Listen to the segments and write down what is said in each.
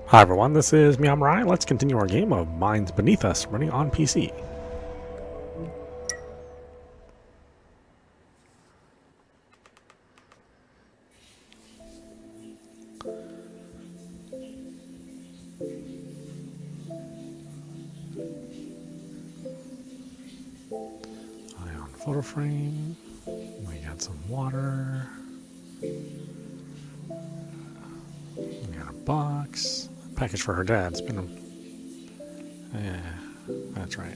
Hi everyone, this is meowmurai. Let's continue our game of Minds Beneath Us, running on PC. Ion photo frame. We got some water. We got a box. Package for her dad. It's been a... Yeah, that's right.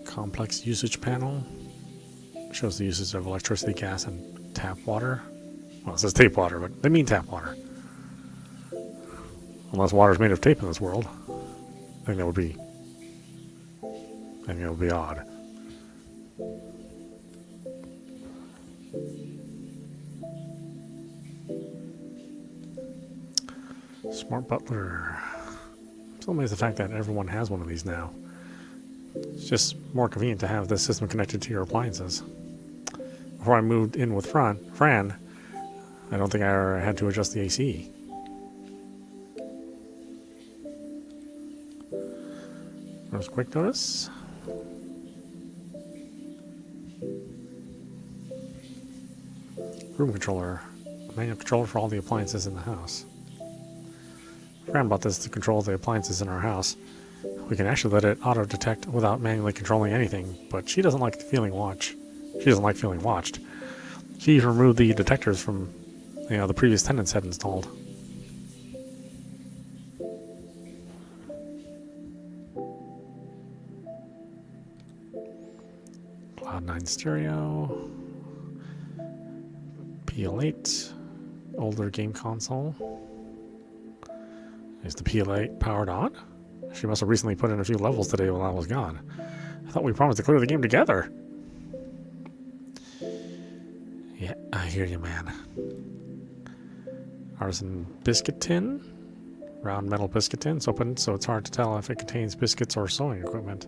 Complex usage panel. Shows the usage of electricity, gas, and tap water. Well, it says tape water, but they mean tap water. Unless water is made of tape in this world. I think that would be odd. Smart butler. I'm still amazed at the fact that everyone has one of these now. It's just more convenient to have this system connected to your appliances. Before I moved in with Fran, I don't think I ever had to adjust the AC. There's a quick notice. Room controller. Manual controller for all the appliances in the house. Fran bought this to control the appliances in our house. We can actually let it auto-detect without manually controlling anything, but she doesn't like feeling watched. She doesn't like feeling watched. She removed the detectors from, the previous tenants had installed. Cloud 9 stereo. PL8. Older game console. Is the PL8 powered on? She must have recently put in a few levels today while I was gone. I thought we promised to clear the game together. Yeah, I hear you, man. Artisan biscuit tin. Round metal biscuit tin. It's open, so it's hard to tell if it contains biscuits or sewing equipment.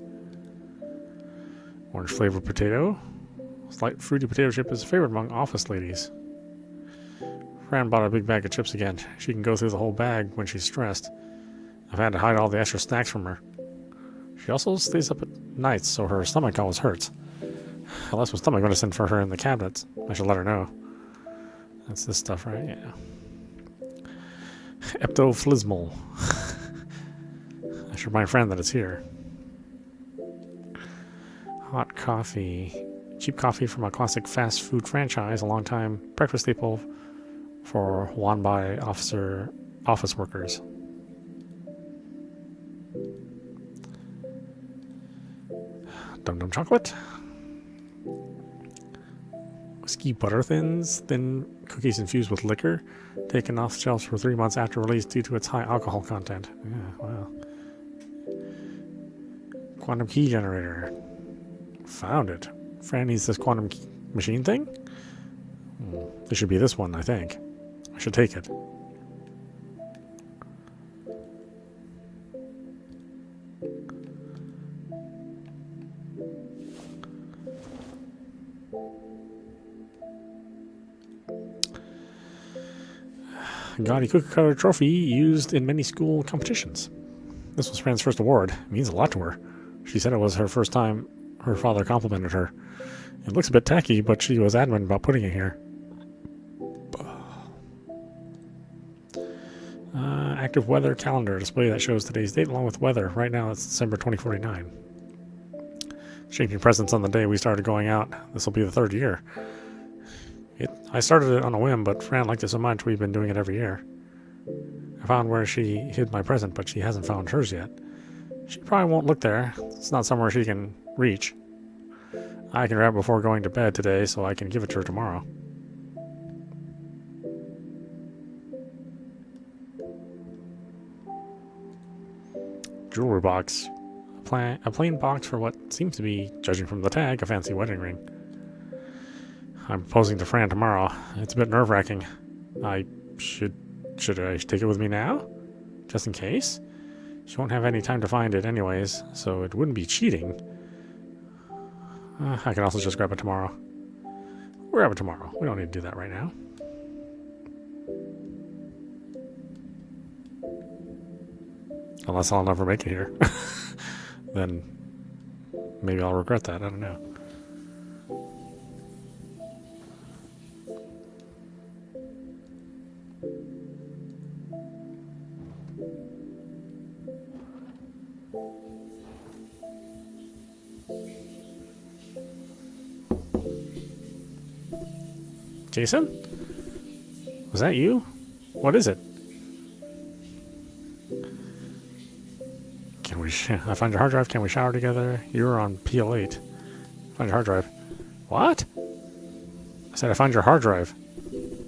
Orange flavored potato. Slight fruity potato chip is a favorite among office ladies. Fran bought a big bag of chips again. She can go through the whole bag when she's stressed. I've had to hide all the extra snacks from her. She also stays up at nights, so her stomach always hurts. I left my stomach medicine for her in the cabinets. I should let her know. That's this stuff, right? Yeah. Eptoflismol. I should remind Fran that it's here. Hot coffee. Cheap coffee from a classic fast food franchise, a long-time breakfast staple for Wanbai office workers. Dum Dum chocolate. Whiskey butter thins. Thin cookies infused with liquor. Taken off shelves for 3 months after release due to its high alcohol content. Yeah, wow. Quantum key generator. Found it. Fran needs this quantum key machine thing? It should be this one, I think. I should take it. Gaudy cookie cutter trophy used in many school competitions. This was Fran's first award. It means a lot to her. She said it was her first time her father complimented her. It looks a bit tacky, but she was adamant about putting it here. Active weather calendar display that shows today's date along with weather. Right now it's December 2049. Shaping presents on the day we started going out. This will be the 3rd year. I started it on a whim, but Fran liked it so much we've been doing it every year. I found where she hid my present, but she hasn't found hers yet. She probably won't look there. It's not somewhere she can reach. I can grab it before going to bed today so I can give it to her tomorrow. Jewelry box. A plain box for what seems to be, judging from the tag, a fancy wedding ring. I'm proposing to Fran tomorrow. It's a bit nerve-wracking. Should I take it with me now? Just in case? She won't have any time to find it anyways, so it wouldn't be cheating. I can also just grab it tomorrow. We'll grab it tomorrow. We don't need to do that right now. Unless I'll never make it here. Then maybe I'll regret that. I don't know. Jason? Was that you? What is it? Can we... I found your hard drive. Can we shower together? You were on PL8. Find your hard drive. What? I said I found your hard drive.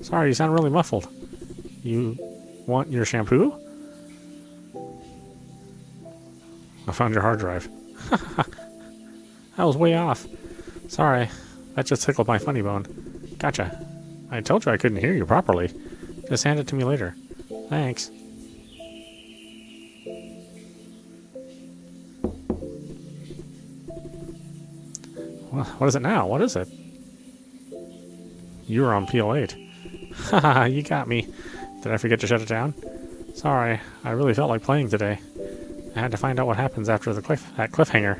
Sorry, you sound really muffled. You want your shampoo? I found your hard drive. I was way off. Sorry, that just tickled my funny bone. Gotcha. I told you I couldn't hear you properly. Just hand it to me later. Thanks. What is it now? What is it? You were on PL8. Haha, you got me. Did I forget to shut it down? Sorry, I really felt like playing today. I had to find out what happens after that cliffhanger.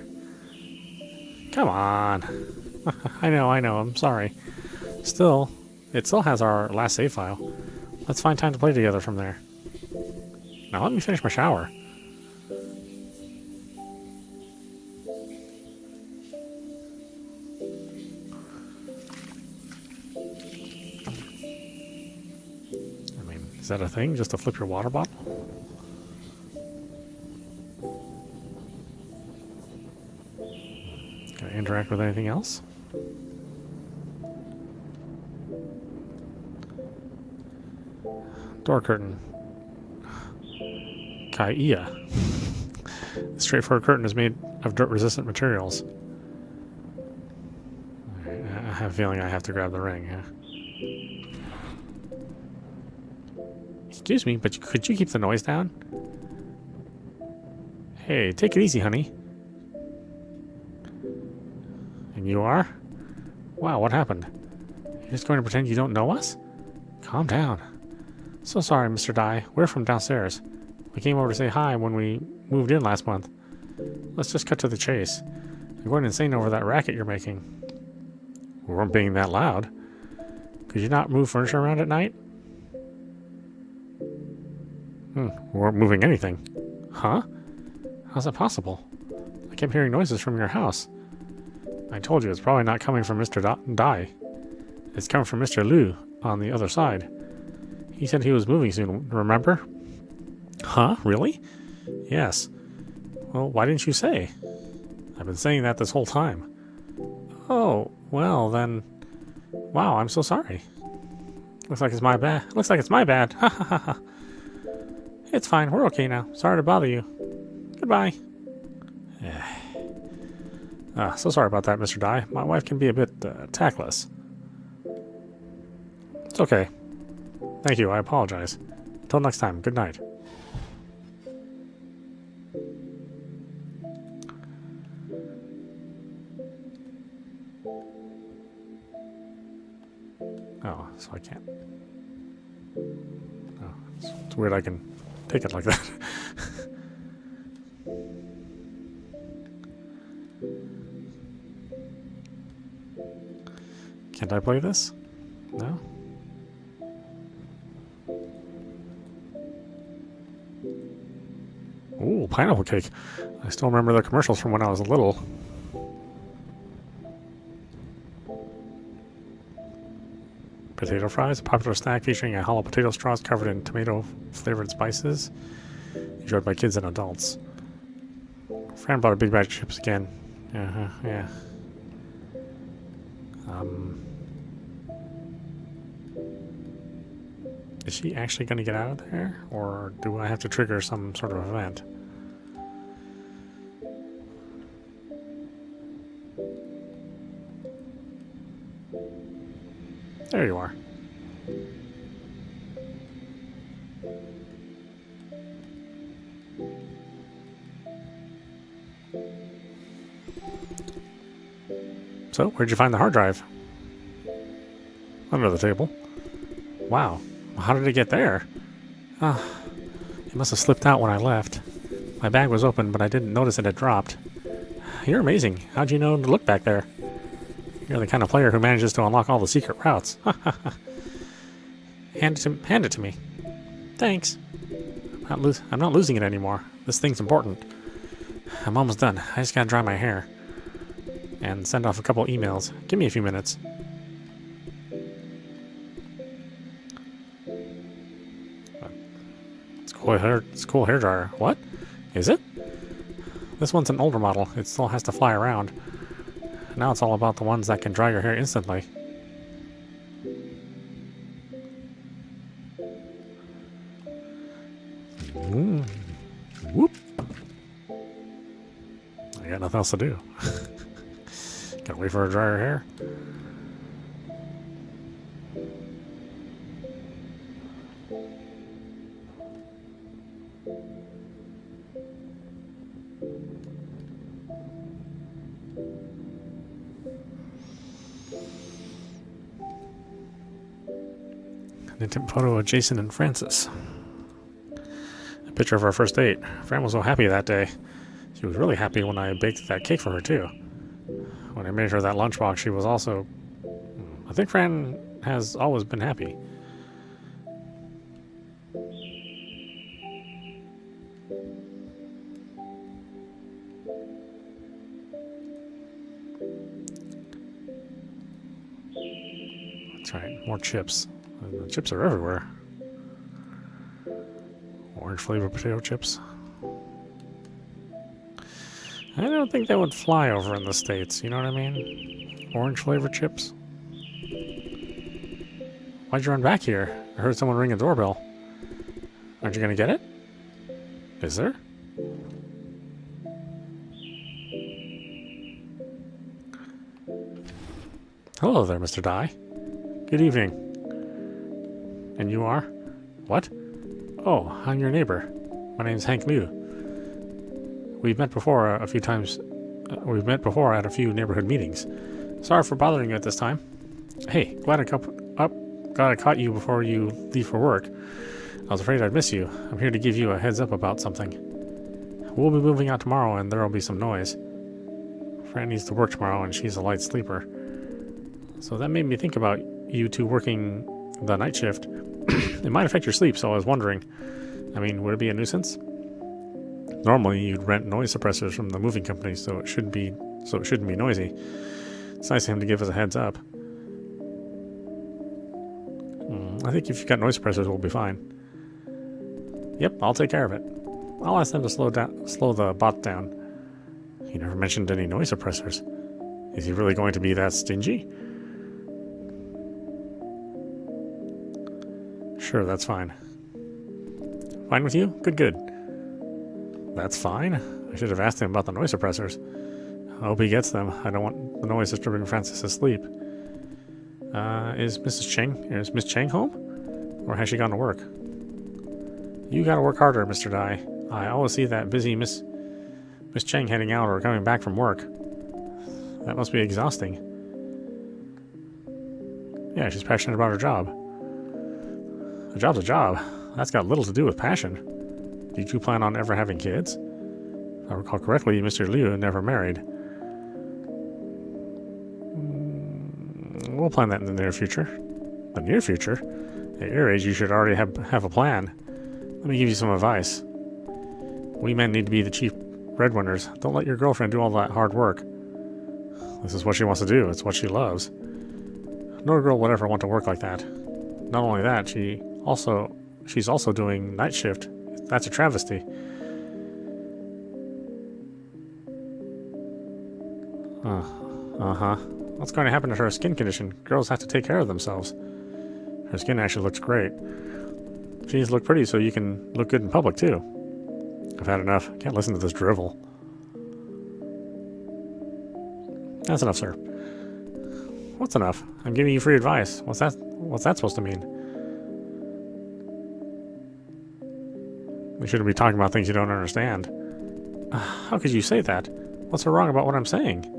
Come on. I know, I'm sorry. Still, it still has our last save file. Let's find time to play together from there. Now let me finish my shower. I mean, is that a thing? Just to flip your water bottle? Can I interact with anything else? Door curtain. Kaiya. The straightforward curtain is made of dirt-resistant materials. Right, I have a feeling I have to grab the ring. Excuse me, but could you keep the noise down? Hey, take it easy, honey. And you are? Wow, what happened? You're just going to pretend you don't know us? Calm down. So sorry, Mr. Dai. We're from downstairs. We came over to say hi when we moved in last month. Let's just cut to the chase. You're going insane over that racket you're making. We weren't being that loud. Could you not move furniture around at night? We weren't moving anything. Huh? How's that possible? I kept hearing noises from your house. I told you it's probably not coming from Mr. Dai. It's coming from Mr. Liu on the other side. He said he was moving soon, remember? Huh? Really? Yes. Well, why didn't you say? I've been saying that this whole time. Oh, well then... Wow, I'm so sorry. Looks like it's my bad. Looks like it's my bad. Ha ha ha ha. It's fine, we're okay now. Sorry to bother you. Goodbye. So sorry about that, Mr. Dai. My wife can be a bit tactless. It's okay. Thank you, I apologize. Until next time, good night. Oh, so I can't. Oh, it's weird I can take it like that. Can't I play this? No? Ooh, pineapple cake. I still remember the commercials from when I was little. Potato fries, a popular snack featuring a hollow potato straws covered in tomato-flavored spices, enjoyed by kids and adults. Fran bought a big bag of chips again. Yeah. Is she actually going to get out of there? Or do I have to trigger some sort of event? There you are. So, where'd you find the hard drive? Under the table. Wow. How did it get there? It must have slipped out when I left. My bag was open, but I didn't notice it had dropped. You're amazing. How'd you know to look back there? You're the kind of player who manages to unlock all the secret routes. Hand it to me. Thanks. I'm not losing it anymore. This thing's important. I'm almost done. I just gotta dry my hair. And send off a couple emails. Give me a few minutes. It's a cool hair dryer. What? Is it? This one's an older model. It still has to fly around. Now it's all about the ones that can dry your hair instantly. Whoop. I got nothing else to do. Gotta wait for her to dry her hair. An intimate photo of Jason and Francis. A picture of our first date. Fran was so happy that day. She was really happy when I baked that cake for her, too. When I made her that lunchbox, she was also... I think Fran has always been happy. That's right, more chips. The chips are everywhere. Orange flavored potato chips. I don't think that would fly over in the States, you know what I mean? Orange flavored chips. Why'd you run back here? I heard someone ring a doorbell. Aren't you gonna get it? Is there? Hello there, Mr. Dye. Good evening. And you are? What? Oh, I'm your neighbor. My name's Hank Liu. We've met before a few times. We've met before at a few neighborhood meetings. Sorry for bothering you at this time. Hey, glad I caught you before you leave for work. I was afraid I'd miss you. I'm here to give you a heads up about something. We'll be moving out tomorrow and there'll be some noise. Fran needs to work tomorrow and she's a light sleeper. So that made me think about you two working the night shift. It might affect your sleep, so I was wondering. I mean, would it be a nuisance? Normally, you'd rent noise suppressors from the moving company, so it shouldn't be noisy. It's nice of him to give us a heads up. I think if you've got noise suppressors, we'll be fine. Yep, I'll take care of it. I'll ask them to slow the bot down. He never mentioned any noise suppressors. Is he really going to be that stingy? Sure, that's fine. Fine with you? Good. That's fine. I should have asked him about the noise suppressors. I hope he gets them. I don't want the noise disturbing Francis asleep. Is Miss Chang home? Or has she gone to work? You gotta work harder, Mr. Dai. I always see that busy Miss Chang heading out or coming back from work. That must be exhausting. Yeah, she's passionate about her job. A job's a job. That's got little to do with passion. Did you plan on ever having kids? If I recall correctly, Mr. Liu never married. We'll plan that in the near future. The near future? At your age, you should already have a plan. Let me give you some advice. We men need to be the chief breadwinners. Don't let your girlfriend do all that hard work. This is what she wants to do. It's what she loves. No girl would ever want to work like that. Not only that, she's also doing night shift. That's a travesty. What's going to happen to her skin condition? Girls have to take care of themselves. Her skin actually looks great. She needs to look pretty so you can look good in public, too. I've had enough. Can't listen to this drivel. That's enough, sir. What's enough? I'm giving you free advice. What's that supposed to mean? We shouldn't be talking about things you don't understand. How could you say that? What's so wrong about what I'm saying?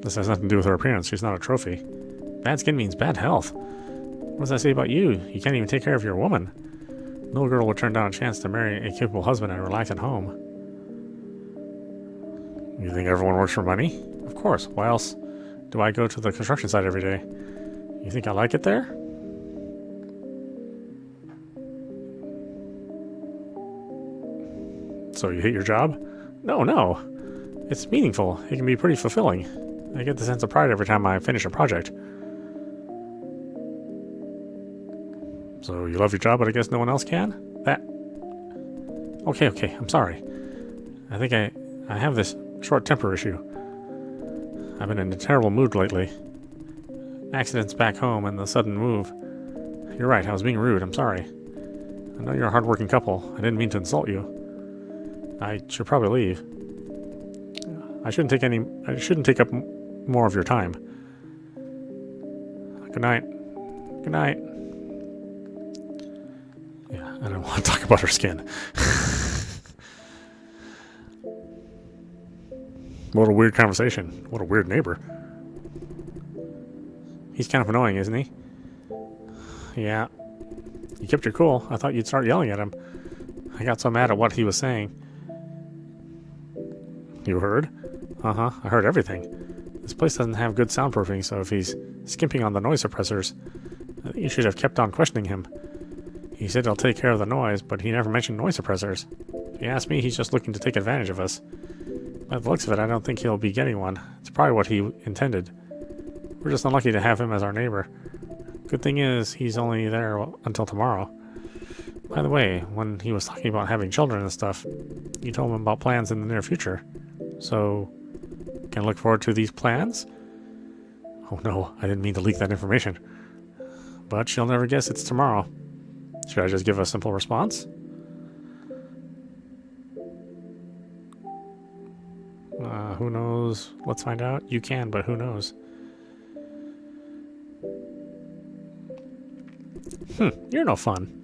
This has nothing to do with her appearance. She's not a trophy. Bad skin means bad health. What does that say about you? You can't even take care of your woman. No girl would turn down a chance to marry a capable husband and relax at home. You think everyone works for money? Of course. Why else do I go to the construction site every day? You think I like it there? So you hate your job? No. It's meaningful. It can be pretty fulfilling. I get the sense of pride every time I finish a project. So you love your job, but I guess no one else can? That... Okay, I'm sorry. I think I have this short temper issue. I've been in a terrible mood lately. Accidents back home and the sudden move. You're right, I was being rude, I'm sorry. I know you're a hard-working couple. I didn't mean to insult you. I should probably leave. I shouldn't take up more of your time. Good night. Good night. Yeah, I don't want to talk about her skin. What a weird conversation. What a weird neighbor. He's kind of annoying, isn't he? Yeah. You kept your cool. I thought you'd start yelling at him. I got so mad at what he was saying. You heard? Uh-huh. I heard everything. This place doesn't have good soundproofing, so if he's skimping on the noise suppressors, I think you should have kept on questioning him. He said he'll take care of the noise, but he never mentioned noise suppressors. If you ask me, he's just looking to take advantage of us. By the looks of it, I don't think he'll be getting one. It's probably what he intended. We're just unlucky to have him as our neighbor. Good thing is, he's only there until tomorrow. By the way, when he was talking about having children and stuff, you told him about plans in the near future. So, can I look forward to these plans? Oh no, I didn't mean to leak that information. But she'll never guess it's tomorrow. Should I just give a simple response? Who knows? Let's find out. You can, but who knows? You're no fun.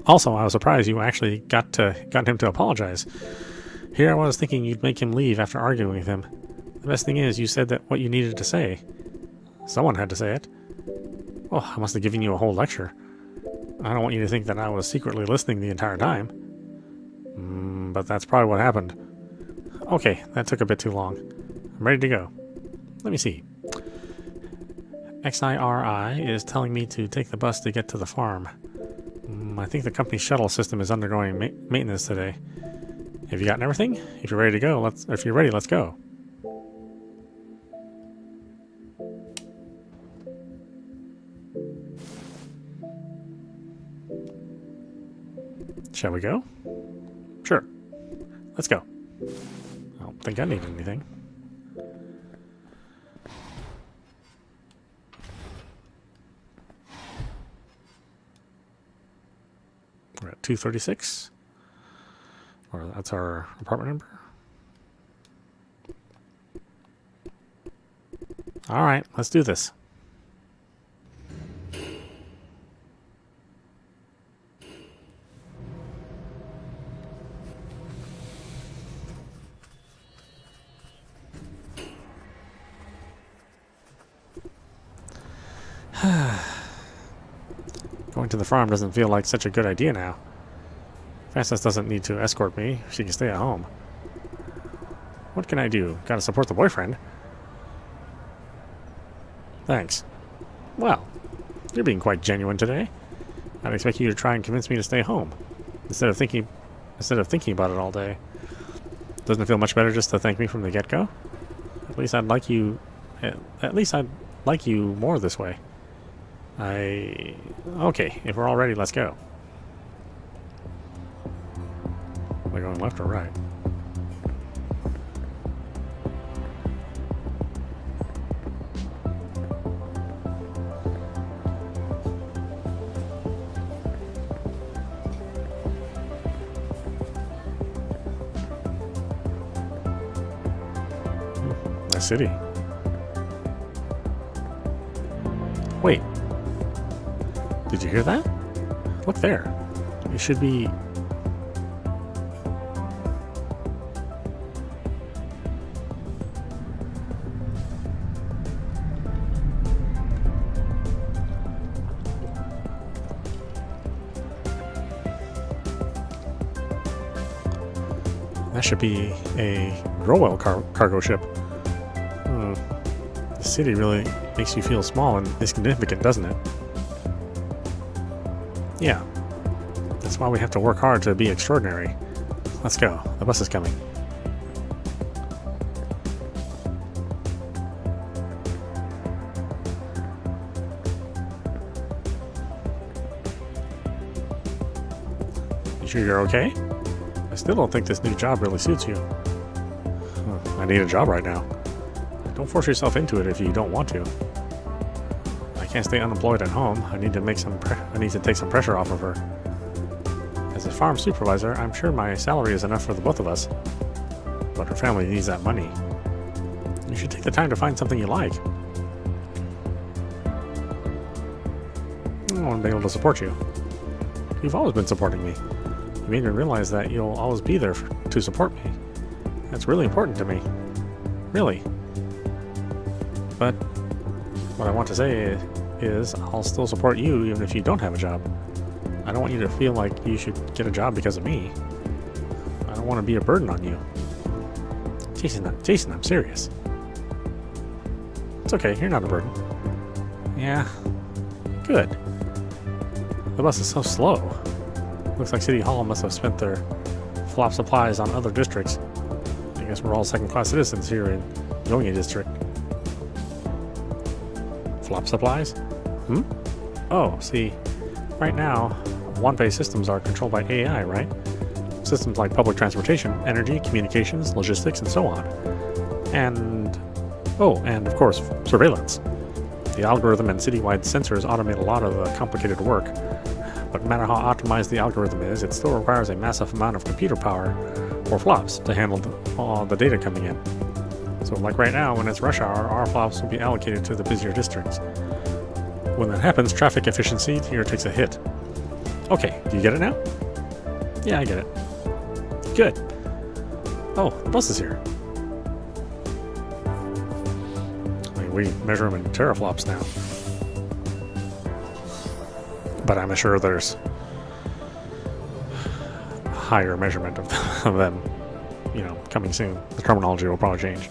Also, I was surprised you actually got him to apologize. Here I was thinking you'd make him leave after arguing with him. The best thing is, you said that what you needed to say. Someone had to say it. Oh, I must have given you a whole lecture. I don't want you to think that I was secretly listening the entire time. But that's probably what happened. Okay, that took a bit too long. I'm ready to go. Let me see. XIRI is telling me to take the bus to get to the farm. I think the company's shuttle system is undergoing maintenance today. Have you gotten everything? If you're ready to go, let's go. Shall we go? Sure. Let's go. I don't think I need anything. We're at 236. Or that's our apartment number. Alright, let's do this. Going to the farm doesn't feel like such a good idea now. Frances doesn't need to escort me. She can stay at home. What can I do? Gotta support the boyfriend. Thanks. Well, you're being quite genuine today. I'd expect you to try and convince me to stay home instead of thinking about it all day. Doesn't it feel much better just to thank me from the get-go? At least I'd like you more this way. Okay, if we're all ready, let's go. We're going left or right? Nice city. Wait. Did you hear that? Look there. It should be... That should be a Rowell cargo ship. The city really makes you feel small and insignificant, doesn't it? Yeah. That's why we have to work hard to be extraordinary. Let's go. The bus is coming. You sure you're okay? I still don't think this new job really suits you. I need a job right now. Don't force yourself into it if you don't want to. I can't stay unemployed at home. I need to take some pressure off of her. As a farm supervisor, I'm sure my salary is enough for the both of us. But her family needs that money. You should take the time to find something you like. I want to be able to support you. You've always been supporting me. You made me realize that you'll always be there to support me. That's really important to me. Really. But what I want to say is I'll still support you even if you don't have a job. I don't want you to feel like you should get a job because of me. I don't want to be a burden on you. Jason, I'm serious. It's okay, you're not a burden. Yeah, good. The bus is so slow. Looks like City Hall must have spent their flop supplies on other districts. I guess we're all second-class citizens here in Yongi District. Flop supplies? Oh, see, right now, one-way systems are controlled by AI, right? Systems like public transportation, energy, communications, logistics, and so on. And of course, surveillance. The algorithm and citywide sensors automate a lot of complicated work. But no matter how optimized the algorithm is, it still requires a massive amount of computer power or flops to handle all the data coming in. So like right now, when it's rush hour, our flops will be allocated to the busier districts. When that happens, traffic efficiency here takes a hit. Okay, do you get it now? Yeah, I get it. Good. Oh, the bus is here. I mean, we measure them in teraflops now. But I'm sure there's a higher measurement of them, coming soon. The terminology will probably change.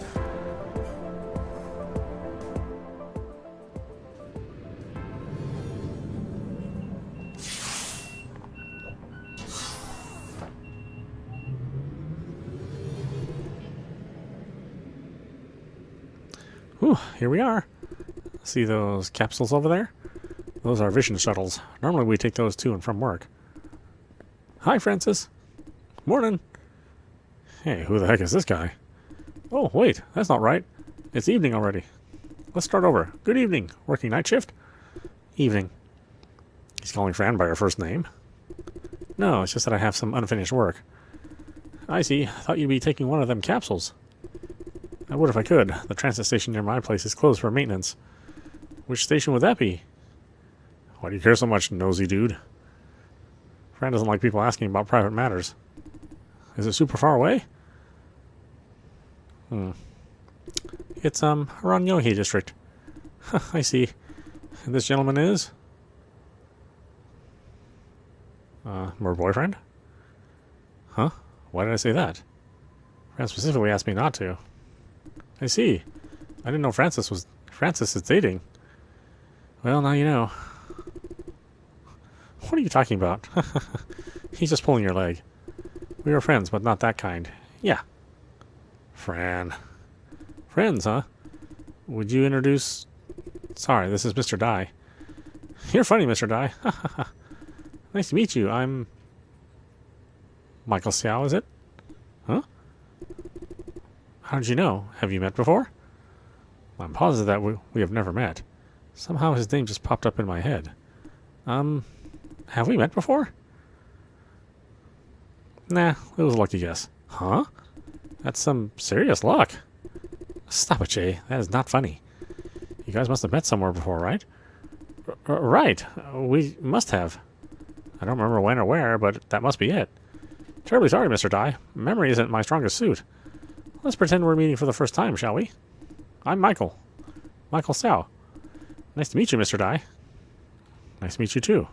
Whew, here we are. See those capsules over there? Those are vision shuttles. Normally we take those to and from work. Hi, Francis. Morning. Hey, who the heck is this guy? Oh, wait, that's not right. It's evening already. Let's start over. Good evening. Working night shift? Evening. He's calling Fran by her first name. No, it's just that I have some unfinished work. I see. I thought you'd be taking one of them capsules. I would if I could. The transit station near my place is closed for maintenance. Which station would that be? Why do you care so much, nosy dude? Fran doesn't like people asking about private matters. Is it super far away? It's, around Yohi District. I see. And this gentleman is? Her boyfriend? Huh? Why did I say that? Fran specifically asked me not to. I see. I didn't know Francis is dating. Well, now you know. What are you talking about? He's just pulling your leg. We are friends, but not that kind. Yeah. Fran. Friends, huh? Would you introduce... Sorry, this is Mr. Dai. You're funny, Mr. Dai. Nice to meet you. I'm... Michael Xiao, is it? Huh? How did you know? Have you met before? I'm positive that we have never met. Somehow his name just popped up in my head. Have we met before? Nah, it was a lucky guess. Huh? That's some serious luck. Stop it, Jay. That is not funny. You guys must have met somewhere before, right? Right. We must have. I don't remember when or where, but that must be it. Terribly sorry, Mr. Dai. Memory isn't my strongest suit. Let's pretend we're meeting for the first time, shall we? I'm Michael. Michael Xiao. Nice to meet you, Mr. Dai. Nice to meet you, too.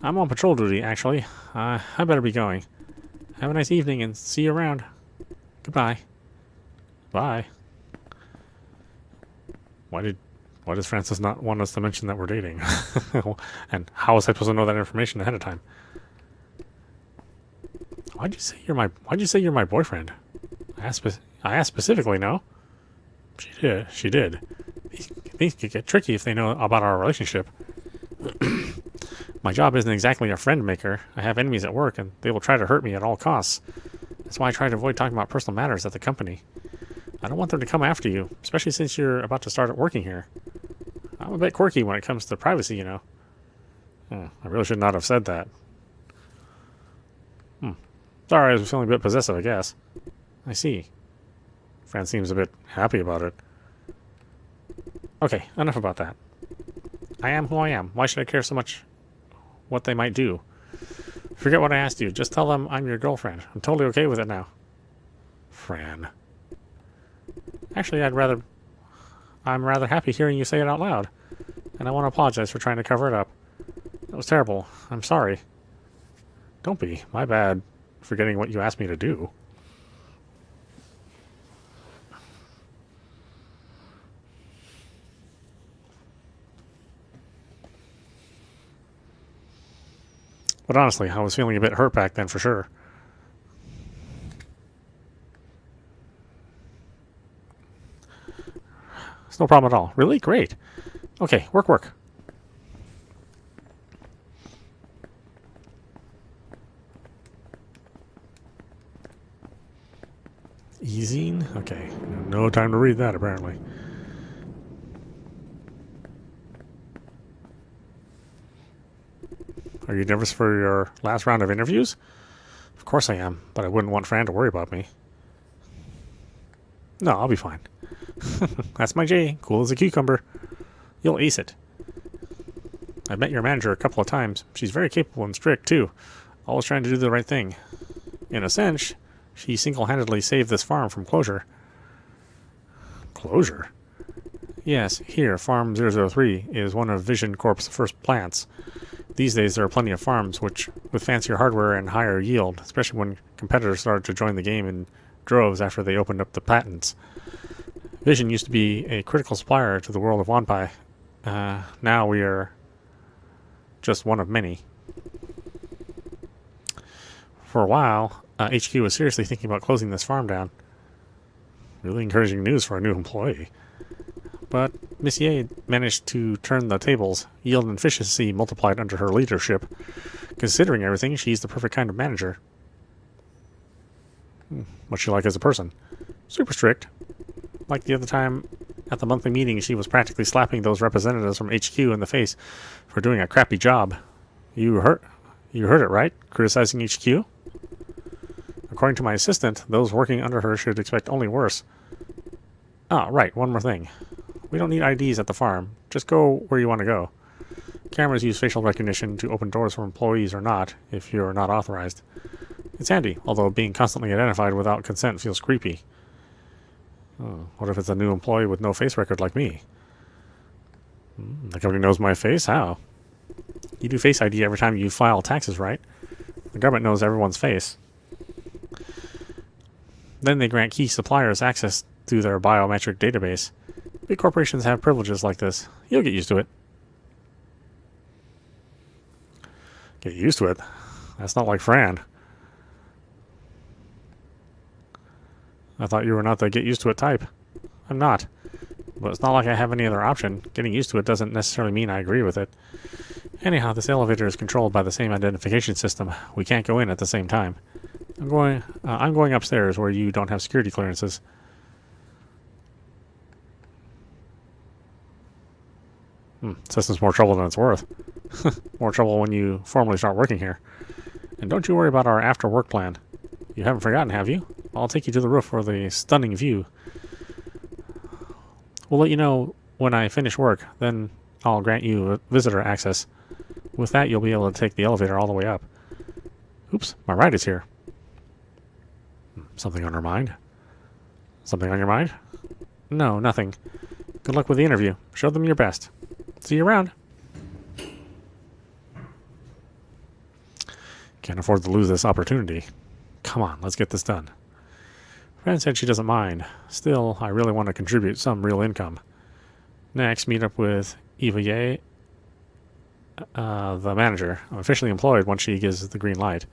I'm on patrol duty, actually. I better be going. Have a nice evening and see you around. Goodbye. Bye. Why does Francis not want us to mention that we're dating? And how was I supposed to know that information ahead of time? Why'd you say you're my boyfriend? I asked specifically, no? She did. Things could get tricky if they know about our relationship. My job isn't exactly a friend maker. I have enemies at work, and they will try to hurt me at all costs. That's why I try to avoid talking about personal matters at the company. I don't want them to come after you, especially since you're about to start working here. I'm a bit quirky when it comes to privacy, you know. I really should not have said that. Sorry, I was feeling a bit possessive, I guess. I see. Fran seems a bit happy about it. Okay, enough about that. I am who I am. Why should I care so much what they might do? Forget what I asked you. Just tell them I'm your girlfriend. I'm totally okay with it now. Fran. Actually, I'm rather happy hearing you say it out loud. And I want to apologize for trying to cover it up. That was terrible. I'm sorry. Don't be. My bad. Forgetting what you asked me to do. But honestly, I was feeling a bit hurt back then for sure. It's no problem at all. Really? Great. Okay, work. Easing? Okay. No time to read that, apparently. Are you nervous for your last round of interviews? Of course I am, but I wouldn't want Fran to worry about me. No, I'll be fine. That's my J. Cool as a cucumber. You'll ace it. I've met your manager a couple of times. She's very capable and strict, too. Always trying to do the right thing. In a sense, she single-handedly saved this farm from closure. Closure? Yes, here, Farm 003 is one of Vision Corp's first plants. These days, there are plenty of farms with fancier hardware and higher yield, especially when competitors started to join the game in droves after they opened up the patents. Vision used to be a critical supplier to the world of Wanpai. Now we are just one of many. For a while, HQ was seriously thinking about closing this farm down. Really encouraging news for a new employee. But Miss Ye managed to turn the tables. Yield and efficiency multiplied under her leadership. Considering everything, she's the perfect kind of manager. What's she like as a person? Super strict. Like the other time at the monthly meeting, she was practically slapping those representatives from HQ in the face for doing a crappy job. You heard it, right? Criticizing HQ? According to my assistant, those working under her should expect only worse. Ah, right, one more thing. We don't need IDs at the farm. Just go where you want to go. Cameras use facial recognition to open doors for employees or not, if you're not authorized. It's handy, although being constantly identified without consent feels creepy. What if it's a new employee with no face record like me? The company knows my face? How? You do Face ID every time you file taxes, right? The government knows everyone's face. Then they grant key suppliers access to their biometric database. Big corporations have privileges like this. You'll get used to it. Get used to it? That's not like Fran. I thought you were not the get used to it type. I'm not. But it's not like I have any other option. Getting used to it doesn't necessarily mean I agree with it. Anyhow, this elevator is controlled by the same identification system. We can't go in at the same time. I'm going upstairs where you don't have security clearances. System's more trouble than it's worth. More trouble when you formally start working here. And don't you worry about our after-work plan. You haven't forgotten, have you? I'll take you to the roof for the stunning view. We'll let you know when I finish work, then I'll grant you visitor access. With that, you'll be able to take the elevator all the way up. Oops, my ride is here. Something on her mind? Something on your mind? No, nothing. Good luck with the interview. Show them your best. See you around. Can't afford to lose this opportunity. Come on, let's get this done. Fran said she doesn't mind. Still, I really want to contribute some real income. Next, meet up with Eva Ye, the manager. I'm officially employed once she gives the green light.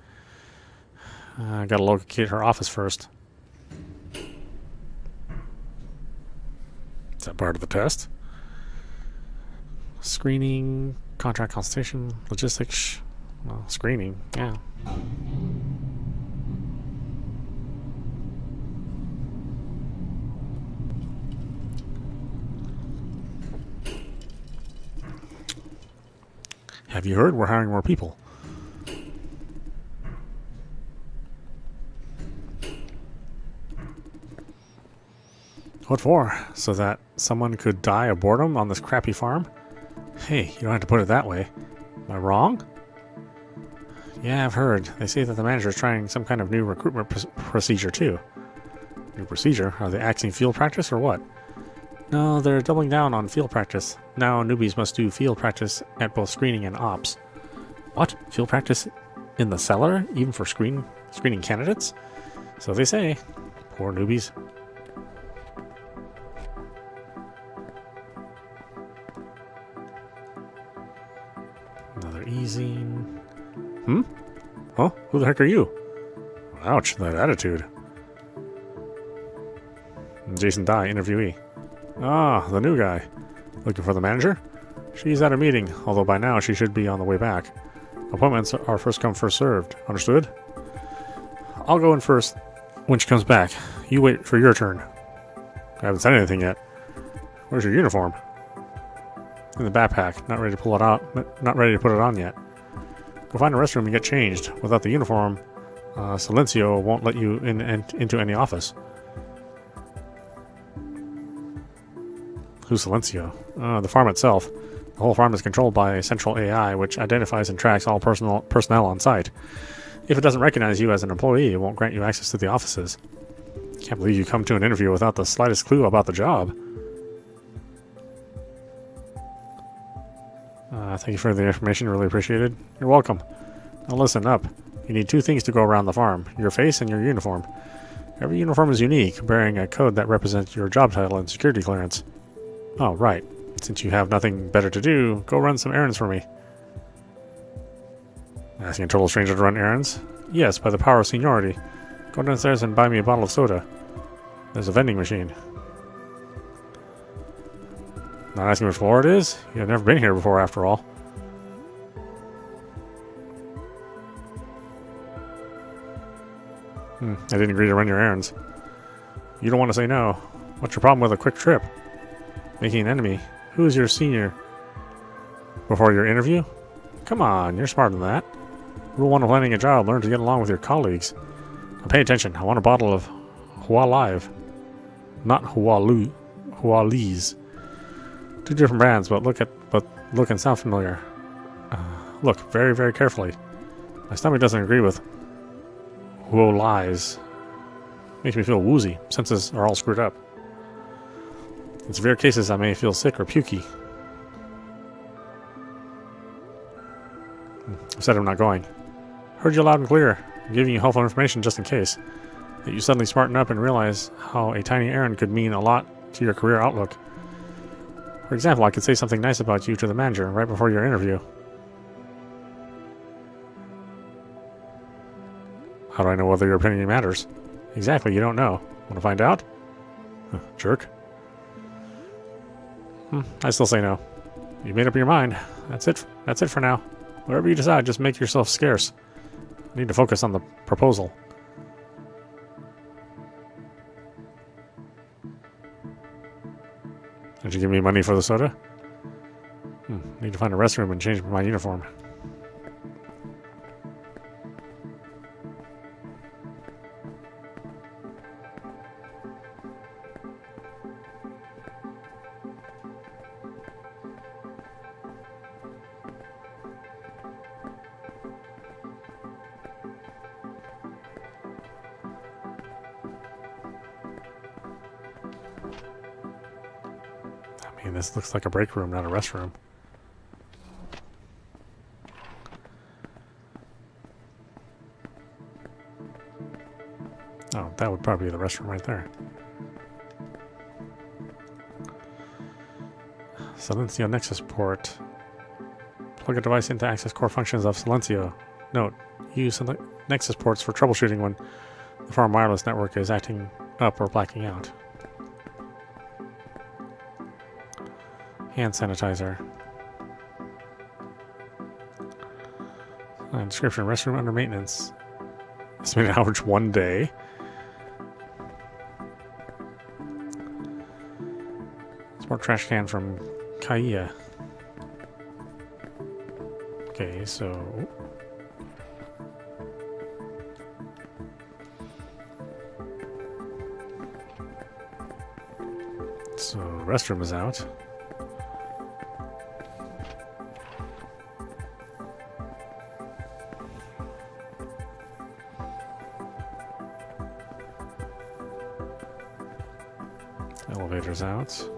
Gotta locate her office first. Is that part of the test? Screening, contract consultation, logistics. Well, screening, yeah. Have you heard? We're hiring more people. What for? So that someone could die of boredom on this crappy farm? Hey, you don't have to put it that way. Am I wrong? Yeah, I've heard. They say that the manager is trying some kind of new recruitment procedure too. New procedure? Are they axing field practice or what? No, they're doubling down on field practice. Now newbies must do field practice at both screening and ops. What? Field practice in the cellar? Even for screening candidates? So they say. Poor newbies. Another easing. Huh? Who the heck are you? Ouch, that attitude. Jason Dye, interviewee. Ah, the new guy. Looking for the manager? She's at a meeting, although by now she should be on the way back. Appointments are first come, first served. Understood? I'll go in first when she comes back. You wait for your turn. I haven't said anything yet. Where's your uniform? In the backpack. Not ready to pull it out. Not ready to put it on yet. Go find a restroom and get changed. Without the uniform, Silencio won't let you into any office. Who's Silencio? The farm itself. The whole farm is controlled by a central AI, which identifies and tracks all personnel on site. If it doesn't recognize you as an employee, it won't grant you access to the offices. Can't believe you come to an interview without the slightest clue about the job. Thank you for the information, really appreciated. You're welcome. Now listen up. You need two things to go around the farm, your face and your uniform. Every uniform is unique, bearing a code that represents your job title and security clearance. Oh, right. Since you have nothing better to do, go run some errands for me. Asking a total stranger to run errands? Yes, by the power of seniority. Go downstairs and buy me a bottle of soda. There's a vending machine. Not asking which floor it is? You've never been here before, after all. I didn't agree to run your errands. You don't want to say no. What's your problem with a quick trip? Making an enemy. Who is your senior? Before your interview? Come on, you're smarter than that. Rule 1 of landing a job, learn to get along with your colleagues. Now pay attention, I want a bottle of Hua Live. Not Huali's. Two different brands, but look and sound familiar. Look very, very carefully. My stomach doesn't agree with Huali's. Makes me feel woozy. Senses are all screwed up. In severe cases, I may feel sick or pukey. I said I'm not going. Heard you loud and clear. I'm giving you helpful information just in case. That you suddenly smarten up and realize how a tiny errand could mean a lot to your career outlook. For example, I could say something nice about you to the manager right before your interview. How do I know whether your opinion matters? Exactly, you don't know. Want to find out? Jerk. I still say no. You made up your mind. That's it. That's it for now. Whatever you decide, just make yourself scarce. I need to focus on the proposal. Did you give me money for the soda? Need to find a restroom and change my uniform. This looks like a break room, not a restroom. that would probably be the restroom right there. Silencio Nexus port. Plug a device in to access core functions of Silencio. Note, use Nexus ports for troubleshooting when the farm wireless network is acting up or blacking out. Hand sanitizer. Description, restroom under maintenance. Estimated average 1 day. Smart trash can from Kaya. Okay, so... So, restroom is out. Elevator's out.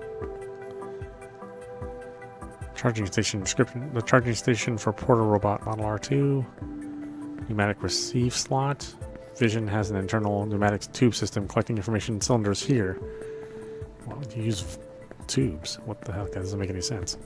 Charging station description. The charging station for Porter Robot Model R2. Pneumatic receive slot. Vision has an internal pneumatic tube system collecting information in cylinders here. Well, you use tubes. What the heck? That doesn't make any sense.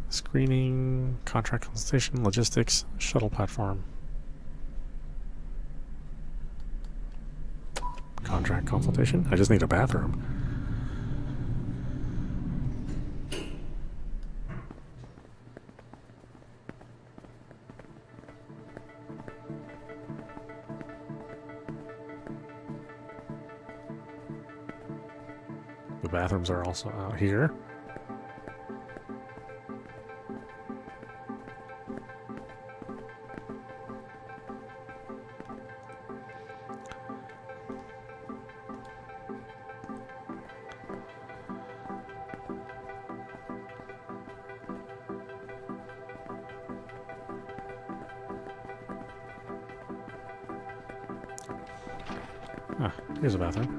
Screening, contract consultation, logistics, shuttle platform. Contract consultation? I just need a bathroom. The bathrooms are also out here. Ah, here's a bathroom.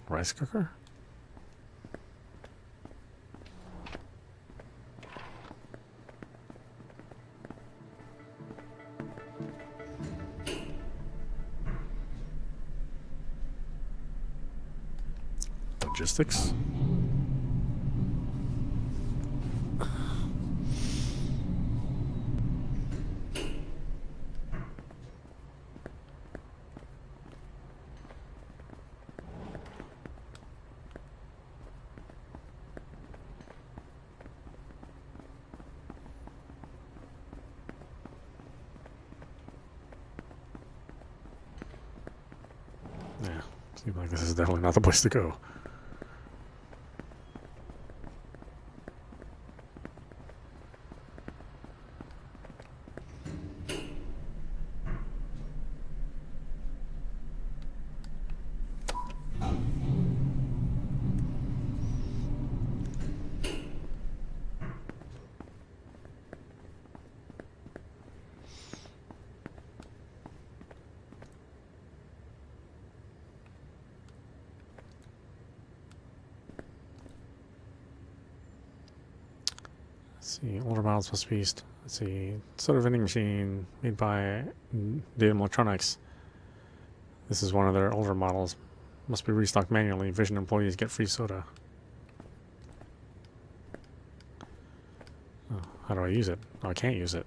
Rice cooker? Logistics? Yeah, seems like this is definitely not the place to go. Let's see, older models must be, let's see, soda vending machine made by Datum Electronics. This is one of their older models. Must be restocked manually. Vision employees get free soda. Oh, how do I use it? Oh, I can't use it.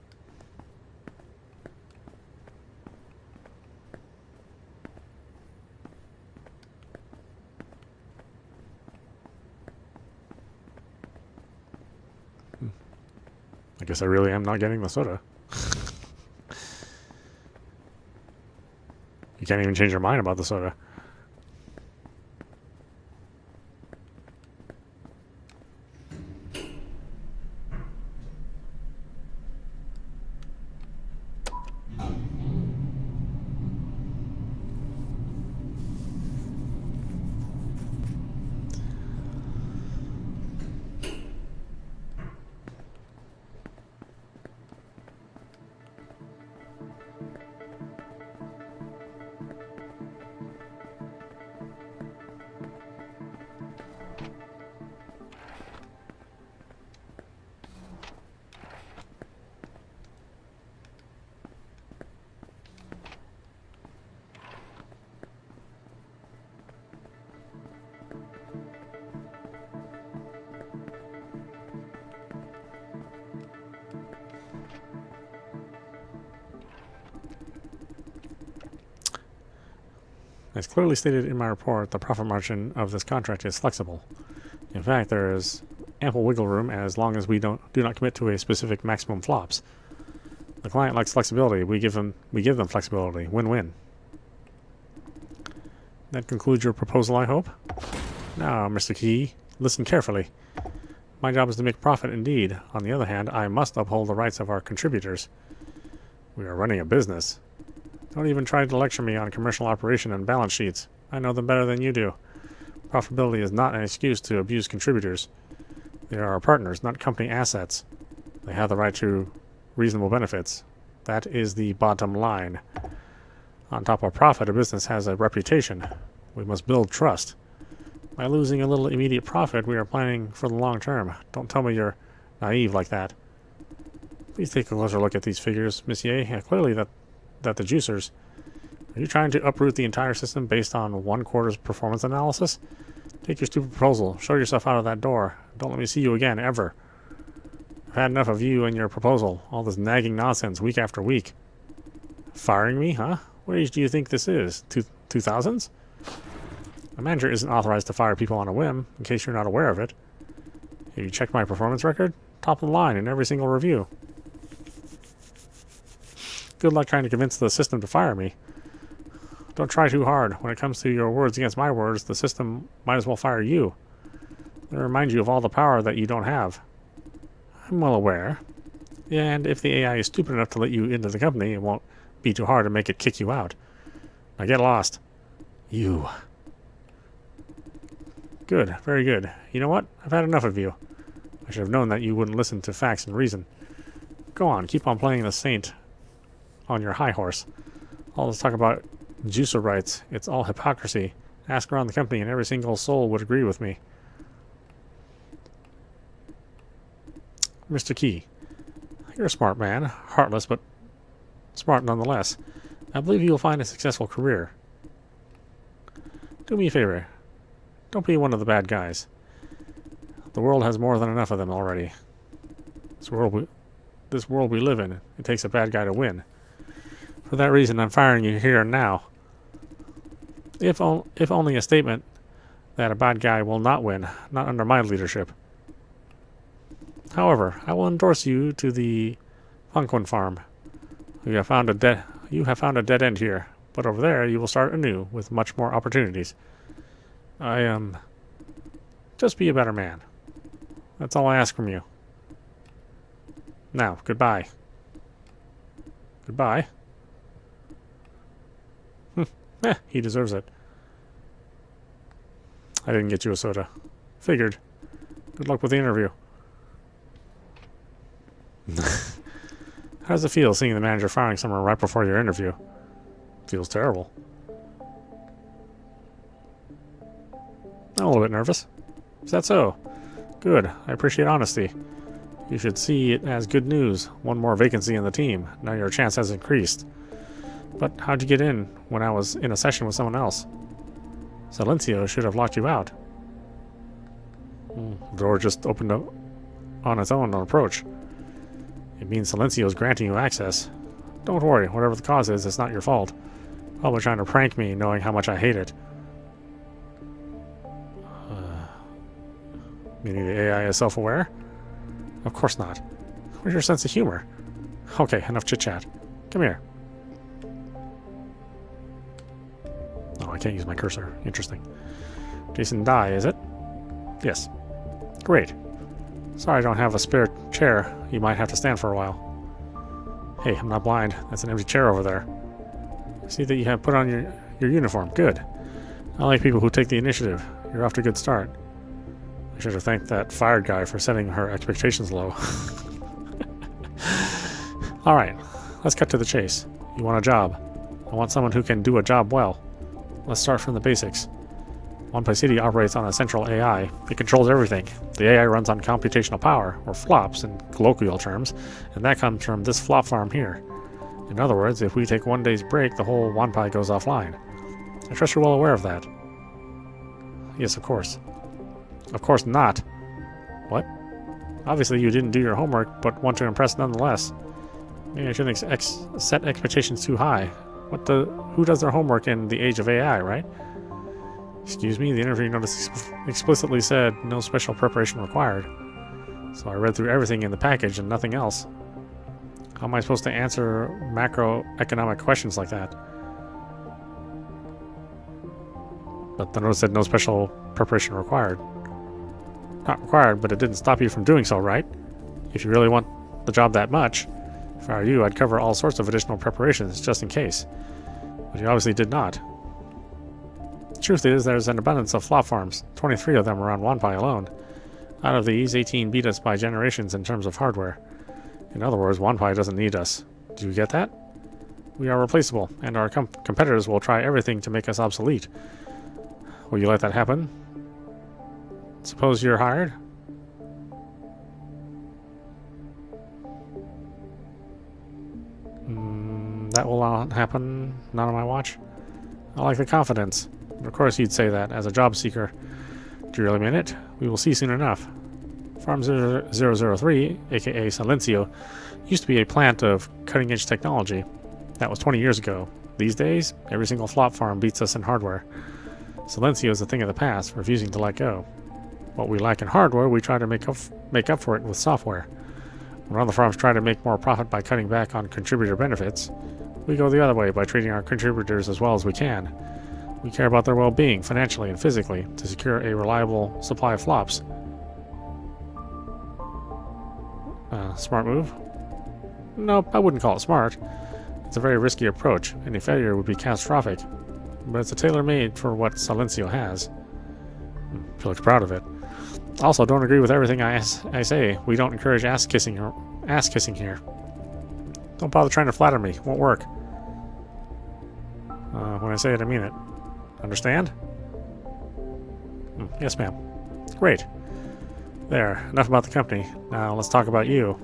I guess I really am not getting the soda. You can't even change your mind about the soda. As clearly stated in my report, the profit margin of this contract is flexible. In fact, there is ample wiggle room as long as we do not commit to a specific maximum flops. The client likes flexibility. We give them flexibility. Win-win. That concludes your proposal, I hope? Now, Mr. Key, listen carefully. My job is to make profit indeed. On the other hand, I must uphold the rights of our contributors. We are running a business. Don't even try to lecture me on commercial operation and balance sheets. I know them better than you do. Profitability is not an excuse to abuse contributors. They are our partners, not company assets. They have the right to reasonable benefits. That is the bottom line. On top of profit, a business has a reputation. We must build trust. By losing a little immediate profit, we are planning for the long term. Don't tell me you're naive like that. Please take a closer look at these figures, Monsieur. Clearly that the juicers. Are you trying to uproot the entire system based on 1 quarter's performance analysis? Take your stupid proposal. Show yourself out of that door. Don't let me see you again, ever. I've had enough of you and your proposal. All this nagging nonsense week after week. Firing me, huh? What age do you think this is? 2000s? A manager isn't authorized to fire people on a whim, in case you're not aware of it. Have you checked my performance record? Top of the line in every single review. Good luck trying to convince the system to fire me. Don't try too hard. When it comes to your words against my words, the system might as well fire you. They remind you of all the power that you don't have. I'm well aware. And if the AI is stupid enough to let you into the company, it won't be too hard to make it kick you out. Now get lost. You. Good. Very good. You know what? I've had enough of you. I should have known that you wouldn't listen to facts and reason. Go on. Keep on playing the saint on your high horse. All this talk about juicer rights, it's all hypocrisy. Ask around the company and every single soul would agree with me. Mr. Key, you're a smart man, heartless but smart nonetheless. I believe you'll find a successful career. Do me a favor. Don't be one of the bad guys. The world has more than enough of them already. This world we live in, it takes a bad guy to win. For that reason, I'm firing you here and now. If only a statement that a bad guy will not win, not under my leadership. However, I will endorse you to the Funquin farm. You have found a dead end here, but over there you will start anew with much more opportunities. Just be a better man. That's all I ask from you. Now, goodbye. Goodbye. He deserves it. I didn't get you a soda. Figured. Good luck with the interview. How does it feel seeing the manager firing someone right before your interview? Feels terrible. I'm a little bit nervous. Is that so? Good. I appreciate honesty. You should see it as good news. One more vacancy in the team. Now your chance has increased. But how'd you get in when I was in a session with someone else? Silencio should have locked you out. The door just opened up on its own on approach. It means Silencio is granting you access. Don't worry, whatever the cause is, it's not your fault. Probably trying to prank me, knowing how much I hate it. Meaning the AI is self-aware? Of course not. Where's your sense of humor? Okay, enough chit-chat. Come here. can't use my cursor. Interesting. Jason Dye, is it? Yes. Great. Sorry I don't have a spare chair. You might have to stand for a while. Hey, I'm not blind. That's an empty chair over there. I see that you have put on your uniform. Good. I like people who take the initiative. You're off to a good start. I should have thanked that fired guy for setting her expectations low. Alright, let's cut to the chase. You want a job. I want someone who can do a job well. Let's start from the basics. OnePie City operates on a central AI. It controls everything. The AI runs on computational power, or flops in colloquial terms, and that comes from this flop farm here. In other words, if we take one day's break, the whole OnePie goes offline. I trust you're well aware of that. Yes, of course. Of course not. What? Obviously you didn't do your homework, but want to impress nonetheless. Maybe I shouldn't set expectations too high. Who does their homework in the age of AI, right? Excuse me, the interview notice explicitly said no special preparation required. So I read through everything in the package and nothing else. How am I supposed to answer macroeconomic questions like that? But the notice said no special preparation required. Not required, but it didn't stop you from doing so, right? If you really want the job that much, if I were you, I'd cover all sorts of additional preparations, just in case. But you obviously did not. Truth is, there's an abundance of flop farms, 23 of them around OnePie alone. Out of these, 18 beat us by generations in terms of hardware. In other words, OnePie doesn't need us. Do you get that? We are replaceable, and our competitors will try everything to make us obsolete. Will you let that happen? Suppose you're hired? That will not happen. Not on my watch. I like the confidence. Of course you'd say that, as a job seeker. Do you really mean it? We will see soon enough. Farm 003, aka Silencio, used to be a plant of cutting-edge technology. That was 20 years ago. These days, every single flop farm beats us in hardware. Silencio is a thing of the past, refusing to let go. What we lack in hardware, we try to make up for it with software. When other farms try to make more profit by cutting back on contributor benefits, we go the other way by treating our contributors as well as we can. We care about their well-being, financially and physically, to secure a reliable supply of flops. Smart move? Nope, I wouldn't call it smart. It's a very risky approach. Any failure would be catastrophic. But it's a tailor-made for what Silencio has. She looks proud of it. Also, don't agree with everything I say. We don't encourage ass-kissing here. Don't bother trying to flatter me. It won't work. When I say it, I mean it. Understand? Yes, ma'am. Great. There, enough about the company. Now let's talk about you.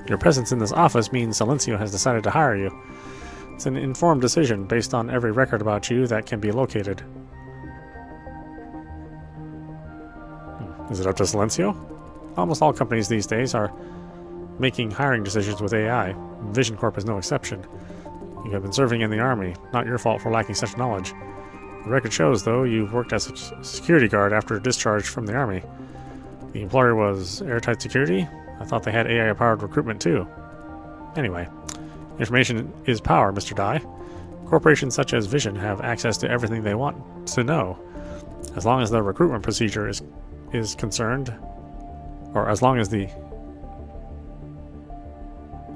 Your presence in this office means Silencio has decided to hire you. It's an informed decision based on every record about you that can be located. Is it up to Silencio? Almost all companies these days are making hiring decisions with AI. Vision Corp is no exception. You have been serving in the Army. Not your fault for lacking such knowledge. The record shows, though, you've worked as a security guard after discharge from the Army. The employer was Airtight Security? I thought they had AI-powered recruitment, too. Anyway, information is power, Mr. Dye. Corporations such as Vision have access to everything they want to know. As long as the recruitment procedure is concerned, or as long as the...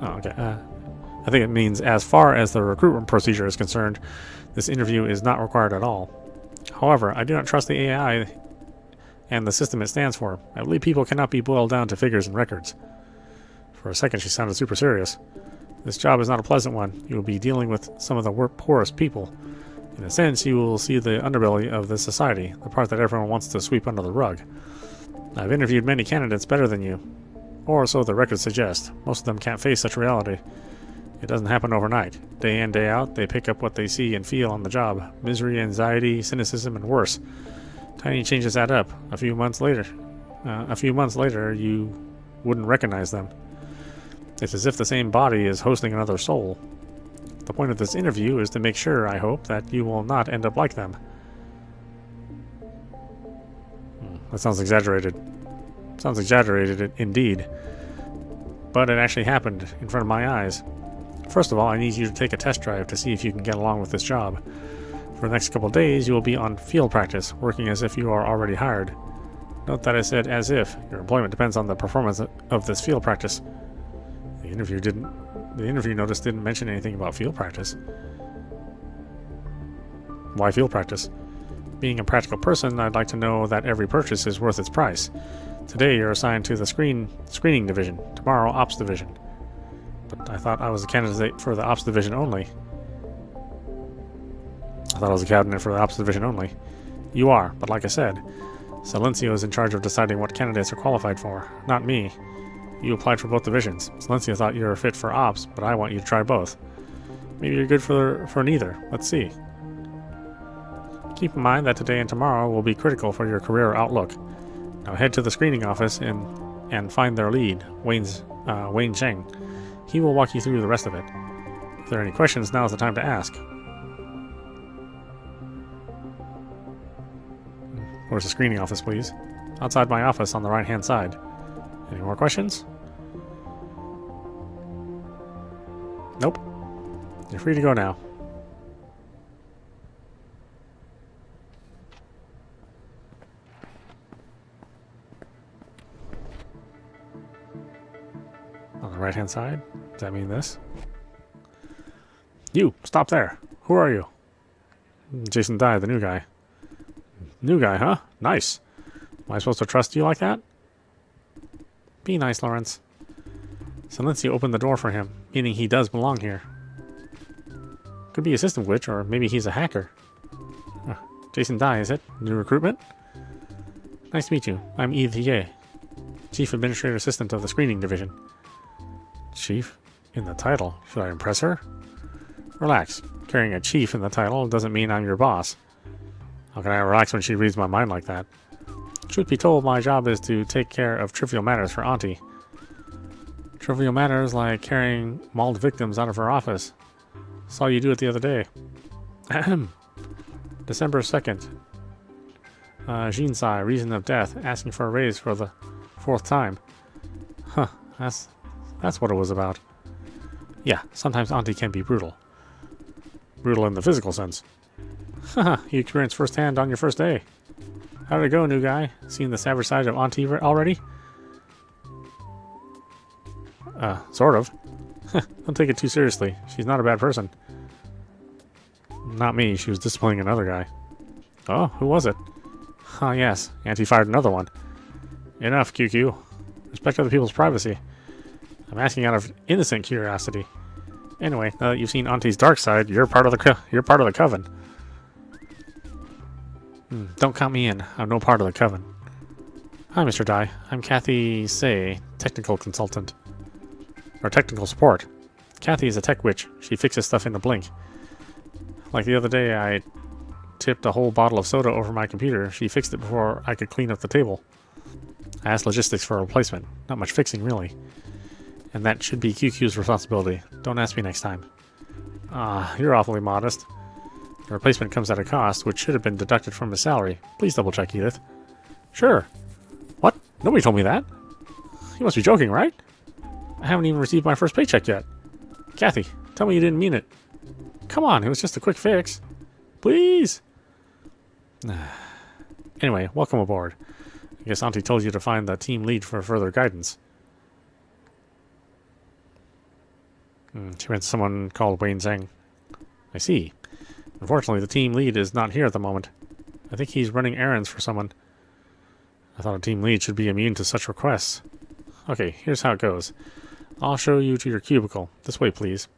Oh, okay. I think it means as far as the recruitment procedure is concerned, this interview is not required at all. However, I do not trust the AI and the system it stands for. I believe people cannot be boiled down to figures and records. For a second, she sounded super serious. This job is not a pleasant one. You will be dealing with some of the poorest people. In a sense, you will see the underbelly of the society, the part that everyone wants to sweep under the rug. I've interviewed many candidates better than you, or so the records suggest. Most of them can't face such reality. It doesn't happen overnight. Day in, day out, they pick up what they see and feel on the job. Misery, anxiety, cynicism, and worse. Tiny changes add up. A few months later, you wouldn't recognize them. It's as if the same body is hosting another soul. The point of this interview is to make sure, I hope, that you will not end up like them. That sounds exaggerated. Sounds exaggerated, indeed. But it actually happened in front of my eyes. First of all, I need you to take a test drive to see if you can get along with this job. For the next couple of days, you will be on field practice, working as if you are already hired. Note that I said as if. Your employment depends on the performance of this field practice. The interview notice didn't mention anything about field practice. Why field practice? Being a practical person, I'd like to know that every purchase is worth its price. Today, you're assigned to the screening division. Tomorrow, ops division. But I thought I was a candidate for the ops division only. You are, but like I said, Silencio is in charge of deciding what candidates are qualified for, not me. You applied for both divisions. Silencio thought you were fit for ops, but I want you to try both. Maybe you're good for neither. Let's see. Keep in mind that today and tomorrow will be critical for your career outlook. Now head to the screening office and find their lead, Wayne Zheng. He will walk you through the rest of it. If there are any questions, now is the time to ask. Where's the screening office, please? Outside my office on the right-hand side. Any more questions? Nope. You're free to go now. On the right-hand side? Does that mean this? You! Stop there! Who are you? Jason Dye, the new guy. New guy, huh? Nice. Am I supposed to trust you like that? Be nice, Lawrence. Silencio opened the door for him, meaning he does belong here. Could be a system glitch, or maybe he's a hacker. Jason Dye, is it? New recruitment? Nice to meet you. I'm Yi Ye, Chief Administrative Assistant of the Screening Division. Chief? In the title. Should I impress her? Relax. Carrying a chief in the title doesn't mean I'm your boss. How can I relax when she reads my mind like that? Truth be told, my job is to take care of trivial matters for Auntie. Trivial matters like carrying mauled victims out of her office. Saw you do it the other day. Ahem. December 2nd. Jinsai, reason of death, asking for a raise for the 4th time. Huh, that's what it was about. Yeah, sometimes Auntie can be brutal. Brutal in the physical sense. Haha, you experienced firsthand on your first day. How did it go, new guy? Seen the savage side of Auntie already? Sort of. Don't take it too seriously. She's not a bad person. Not me, she was disciplining another guy. Oh, who was it? Ah, yes, Auntie fired another one. Enough, QQ. Respect other people's privacy. I'm asking out of innocent curiosity. Anyway, now that you've seen Auntie's dark side, you're part of the coven. Don't count me in. I'm no part of the coven. Hi, Mr. Dye. I'm Kathy Say, technical consultant. Or technical support. Kathy is a tech witch. She fixes stuff in a blink. Like the other day, I tipped a whole bottle of soda over my computer. She fixed it before I could clean up the table. I asked logistics for a replacement. Not much fixing, really. And that should be QQ's responsibility. Don't ask me next time. You're awfully modest. The replacement comes at a cost, which should have been deducted from his salary. Please double check, Edith. Sure. What? Nobody told me that. You must be joking, right? I haven't even received my first paycheck yet. Kathy, tell me you didn't mean it. Come on, it was just a quick fix. Please. Anyway, welcome aboard. I guess Auntie told you to find the team lead for further guidance. She went to someone called Wayne Zheng. I see. Unfortunately, the team lead is not here at the moment. I think he's running errands for someone. I thought a team lead should be immune to such requests. Okay, here's how it goes. I'll show you to your cubicle. This way, please.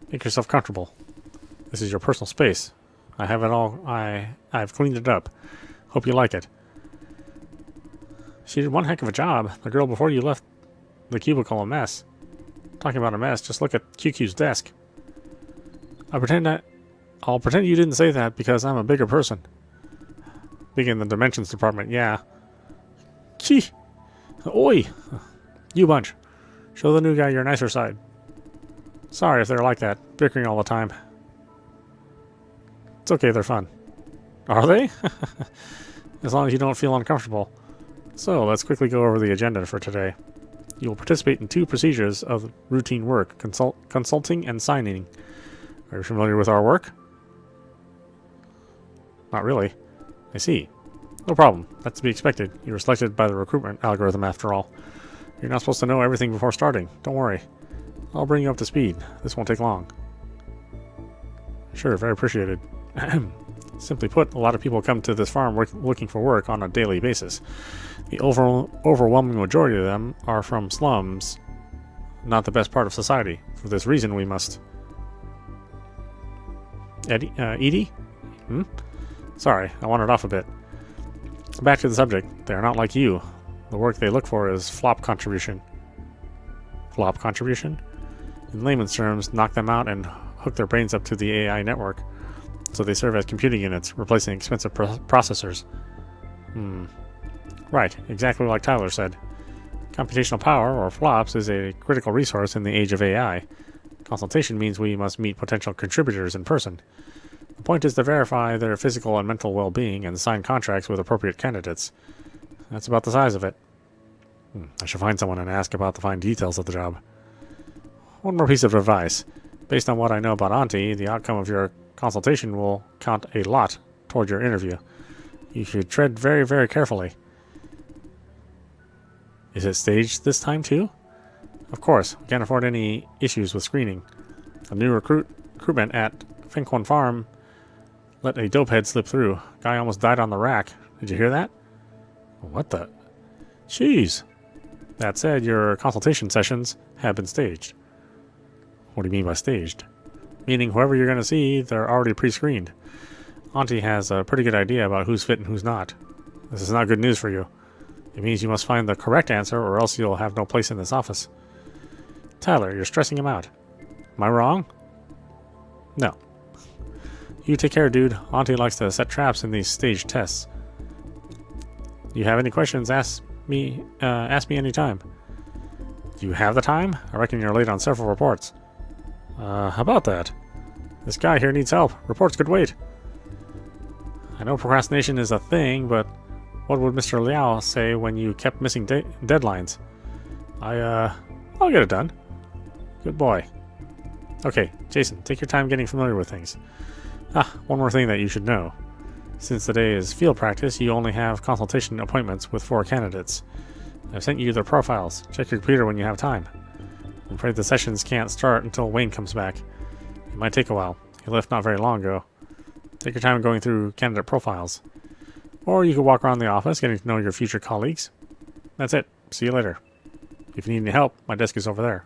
Make yourself comfortable. This is your personal space. I have it all. I've cleaned it up. Hope you like it. She did one heck of a job. The girl before you left the cubicle a mess. Talking about a mess, just look at QQ's desk. I'll pretend you didn't say that because I'm a bigger person. Big in the dimensions department, yeah. Gee. Oi! You bunch. Show the new guy your nicer side. Sorry if they're like that, bickering all the time. It's okay, they're fun. Are they? As long as you don't feel uncomfortable. So, let's quickly go over the agenda for today. You will participate in 2 procedures of routine work, consulting and signing. Are you familiar with our work? Not really. I see. No problem. That's to be expected. You were selected by the recruitment algorithm after all. You're not supposed to know everything before starting. Don't worry. I'll bring you up to speed. This won't take long. Sure, very appreciated. Simply put, a lot of people come to this farm looking for work on a daily basis. The overwhelming majority of them are from slums, not the best part of society. For this reason, we must... Edie? Sorry, I wandered off a bit. Back to the subject. They are not like you. The work they look for is flop contribution. Flop contribution? In layman's terms, knock them out and hook their brains up to the AI network, so they serve as computing units, replacing expensive processors. Right, exactly like Tyler said. Computational power, or flops, is a critical resource in the age of AI. Consultation means we must meet potential contributors in person. The point is to verify their physical and mental well-being and sign contracts with appropriate candidates. That's about the size of it. I should find someone and ask about the fine details of the job. One more piece of advice. Based on what I know about Auntie, the outcome of your consultation will count a lot toward your interview. You should tread very, very carefully. Is it staged this time too? Of course, we can't afford any issues with screening. A new recruitment at Finquan Farm let a dopehead slip through. Guy almost died on the rack. Did you hear that? What the? Jeez. That said, your consultation sessions have been staged. What do you mean by staged? Meaning whoever you're going to see, they're already pre-screened. Auntie has a pretty good idea about who's fit and who's not. This is not good news for you. It means you must find the correct answer or else you'll have no place in this office. Tyler, you're stressing him out. Am I wrong? No. You take care, dude. Auntie likes to set traps in these staged tests. You have any questions, ask me anytime. Do you have the time? I reckon you're late on several reports. How about that? This guy here needs help. Reports could wait. I know procrastination is a thing, but what would Mr. Liao say when you kept missing deadlines? I'll get it done. Good boy. Okay, Jason, take your time getting familiar with things. One more thing that you should know. Since today is field practice, you only have consultation appointments with 4 candidates. I've sent you their profiles. Check your computer when you have time. I'm afraid the sessions can't start until Wayne comes back. It might take a while. He left not very long ago. Take your time going through candidate profiles. Or you could walk around the office getting to know your future colleagues. That's it. See you later. If you need any help, my desk is over there.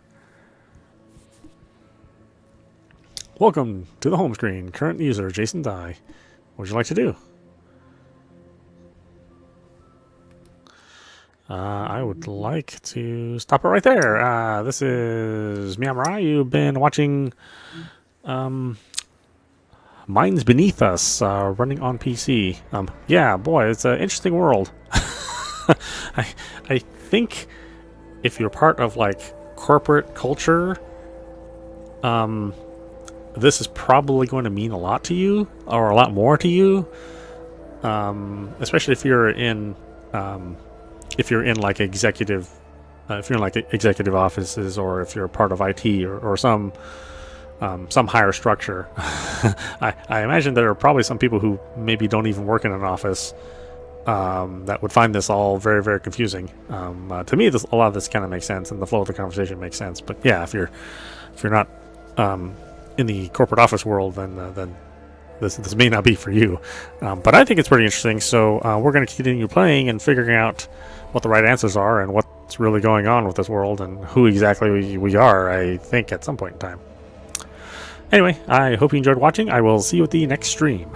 Welcome to the home screen. Current user, Jason Dye. What would you like to do? I would like to stop it right there. This is meowmurai. You've been watching Minds Beneath Us running on PC. Yeah, boy, it's an interesting world. I think if you're part of like corporate culture, this is probably going to mean a lot to you, or a lot more to you, especially if you're in like executive offices, or if you're part of IT or some higher structure. I imagine there are probably some people who maybe don't even work in an office that would find this all very, very confusing. To me, a lot of this kind of makes sense, and the flow of the conversation makes sense. But yeah, if you're not in the corporate office world, then this may not be for you. But I think it's pretty interesting. So we're going to continue playing and figuring out what the right answers are and what's really going on with this world and who exactly we are, I think, at some point in time. Anyway, I hope you enjoyed watching. I will see you at the next stream.